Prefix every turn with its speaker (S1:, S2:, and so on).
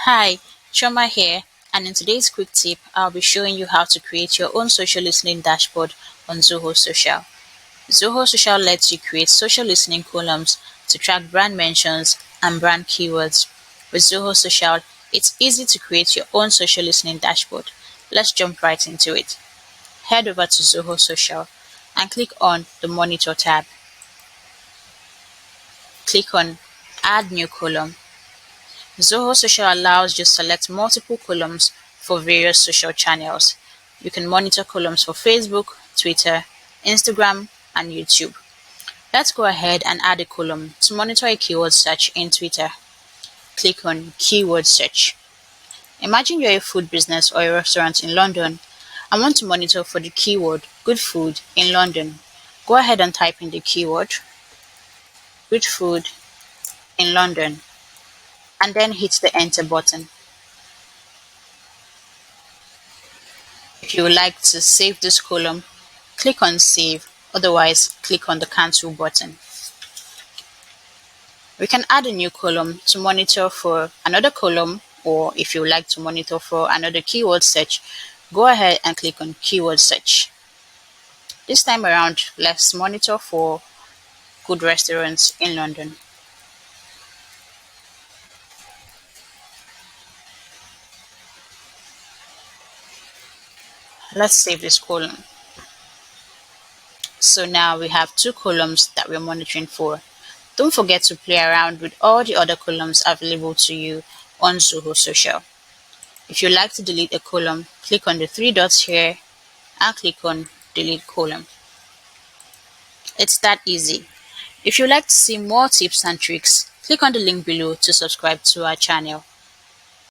S1: Hi, Choma here, and in today's quick tip, I'll be showing you how to create your own social listening dashboard on Zoho Social. Zoho Social lets you create social listening columns to track brand mentions and brand keywords. With Zoho Social, it's easy to create your own social listening dashboard. Let's jump right into it. Head over to Zoho Social and click on the Monitor tab. Click on Add New Column. Zoho Social allows you to select multiple columns for various social channels. You can monitor columns for Facebook, Twitter, Instagram, and YouTube. Let's go ahead and add a column to monitor a keyword search in Twitter. Click on Keyword Search. Imagine you're a food business or a restaurant in London and want to monitor for the keyword good food in London. Go ahead and type in the keyword good food in London and then hit the enter button. If you would like to save this column, click on Save, otherwise click on the Cancel button. We can add a new column to monitor for another column, or if you would like to monitor for another keyword search, go ahead and click on Keyword Search. This time around, let's monitor for good restaurants in London. Let's save this column. So now we have two columns that we're monitoring for. Don't forget to play around with all the other columns available to you on Zoho Social. If you like to delete a column, click on the three dots here and click on Delete Column. It's that easy. If you'd like to see more tips and tricks, click on the link below to subscribe to our channel.